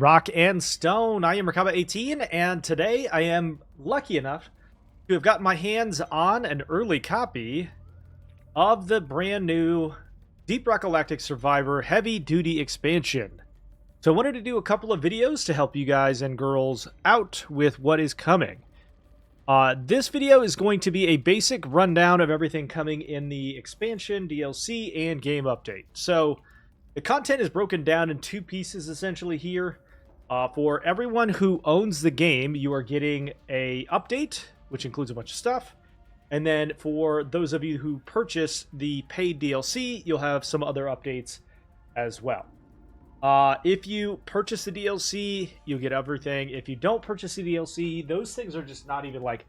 Rock and Stone. I am Rakaba18, and today I am lucky enough to have gotten my hands on an early copy of the brand new Deep Rock Galactic Survivor Heavy Duty expansion. So I wanted to do a couple of videos to help you guys and girls out with what is coming. This video is going to be a basic rundown of everything coming in the expansion, DLC, and game update. So the content is broken down in two pieces essentially here. For everyone who owns the game, you are getting a update, which includes a bunch of stuff. And then for those of you who purchase the paid DLC, you'll have some other updates as well. If you purchase the DLC, you'll get everything. If you don't purchase the DLC, those things are just not even like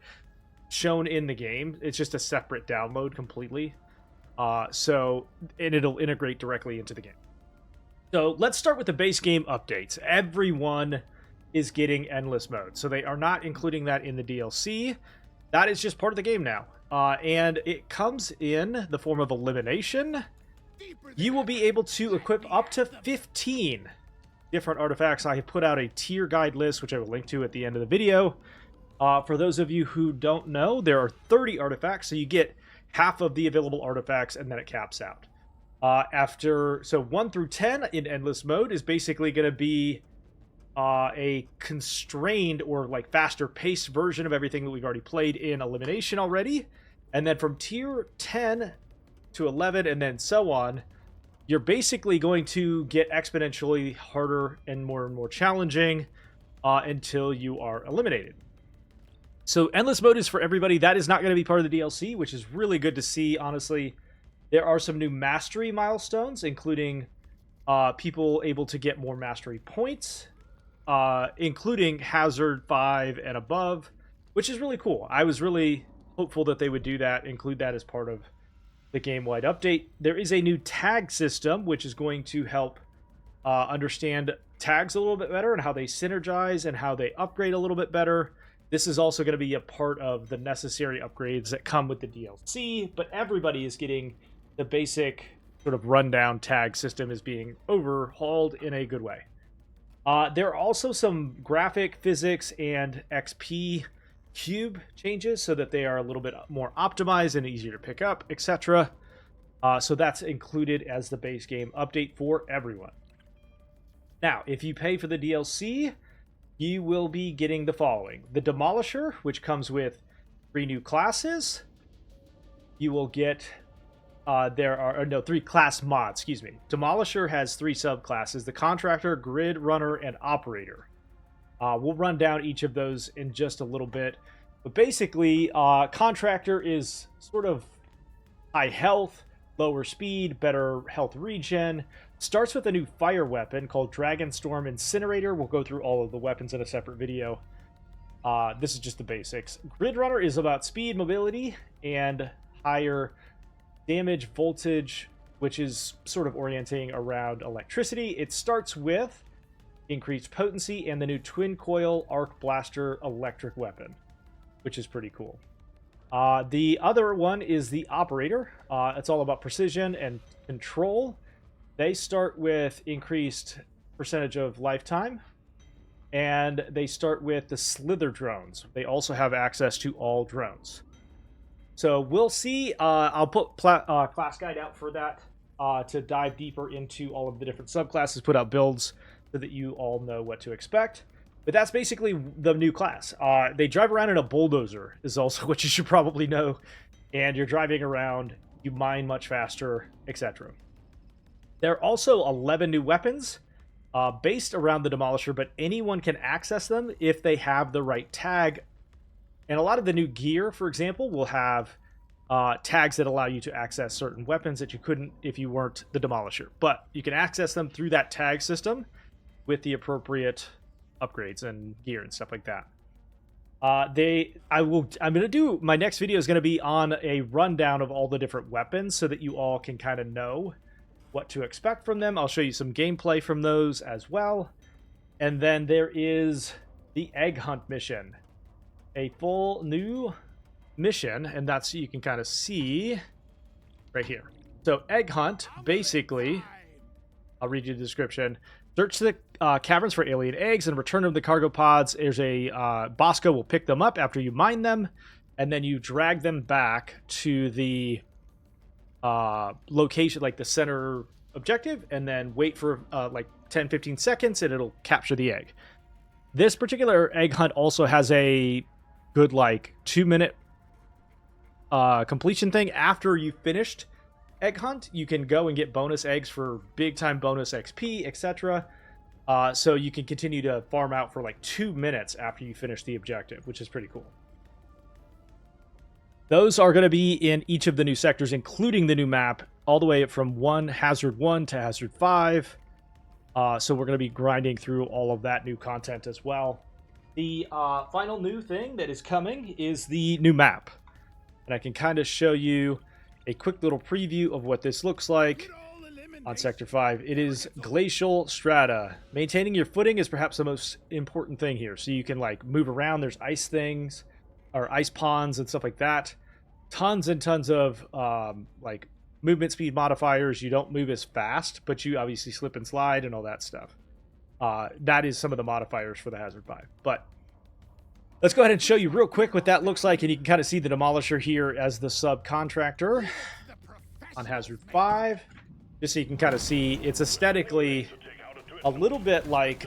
shown in the game. It's just a separate download completely. And it'll integrate directly into the game. So let's start with the base game updates. Everyone is getting endless mode, so they are not including that in the DLC. That is just part of the game now. And it comes in the form of elimination. You will be able to equip up to 15 different artifacts. I have put out a tier guide list, which I will link to at the end of the video. For those of you who don't know, there are 30 artifacts, so you get half of the available artifacts, and then it caps out. So 1 through 10 in endless mode is basically going to be a constrained or like faster paced version of everything that we've already played in elimination already. And then from tier 10 to 11 and then so on, you're basically going to get exponentially harder and more challenging until you are eliminated. So endless mode is for everybody. That is not going to be part of the DLC, which is really good to see, honestly. There are some new mastery milestones, including people able to get more mastery points, including Hazard 5 and above, which is really cool. I was really hopeful that they would do that, include that as part of the game-wide update. There is a new tag system, which is going to help understand tags a little bit better and how they synergize and how they upgrade a little bit better. This is also going to be a part of the necessary upgrades that come with the DLC, but everybody is getting the basic sort of rundown tag system is being overhauled in a good way. There are also some graphic, physics, and XP cube changes so that they are a little bit more optimized and easier to pick up, etc. So that's included as the base game update for everyone. Now, if you pay for the DLC, you will be getting the following. The Demolisher, which comes with 3 new classes. You will get... there are 3 class mods, excuse me. Demolisher has 3 subclasses: the Contractor, Grid Runner, and Operator. We'll run down each of those in just a little bit. But basically, Contractor is sort of high health, lower speed, better health regen. Starts with a new fire weapon called Dragon Storm Incinerator. We'll go through all of the weapons in a separate video. This is just the basics. Grid Runner is about speed, mobility, and higher damage voltage, which is sort of orienting around electricity. It starts with increased potency and the new twin coil arc blaster electric weapon, which is pretty cool. The other one is the Operator. It's all about precision and control. They start with increased percentage of lifetime, and they start with the Slither drones. They also have access to all drones. So we'll see. I'll put class guide out for that to dive deeper into all of the different subclasses, put out builds so that you all know what to expect. But that's basically the new class. They drive around in a bulldozer is also what you should probably know. And you're driving around, you mine much faster, etc. There are also 11 new weapons based around the Demolisher, but anyone can access them if they have the right tag. And a lot of the new gear, for example, will have tags that allow you to access certain weapons that you couldn't if you weren't the Demolisher. But you can access them through that tag system with the appropriate upgrades and gear and stuff like that. I'm going to do, my next video is going to be on a rundown of all the different weapons so that you all can kind of know what to expect from them. I'll show you some gameplay from those as well. And then there is the Egg Hunt mission. A full new mission, and that's, you can kind of see right here. So Egg Hunt, basically, I'll read you the description. Search the caverns for alien eggs and return them to the cargo pods. There's a Bosco will pick them up after you mine them, and then you drag them back to the location, like the center objective, and then wait for like 10-15 seconds, and it'll capture the egg. This particular egg hunt also has a good like 2-minute completion thing. After you finished egg hunt, you can go and get bonus eggs for big time bonus XP, etc. So you can continue to farm out for like 2 minutes after you finish the objective, which is pretty cool. Those are going to be in each of the new sectors, including the new map, all the way from Hazard 1 to Hazard 5. So we're going to be grinding through all of that new content as well. The final new thing that is coming is the new map. And I can kind of show you a quick little preview of what this looks like on Sector 5. It is Glacial Strata. Maintaining your footing is perhaps the most important thing here. So you can like move around. There's ice things, or ice ponds and stuff like that. Tons and tons of like movement speed modifiers. You don't move as fast, but you obviously slip and slide and all that stuff. That is some of the modifiers for the Hazard 5. But let's go ahead and show you real quick what that looks like, and you can kind of see the Demolisher here as the subcontractor on Hazard 5. Just so you can kind of see, it's aesthetically a little bit like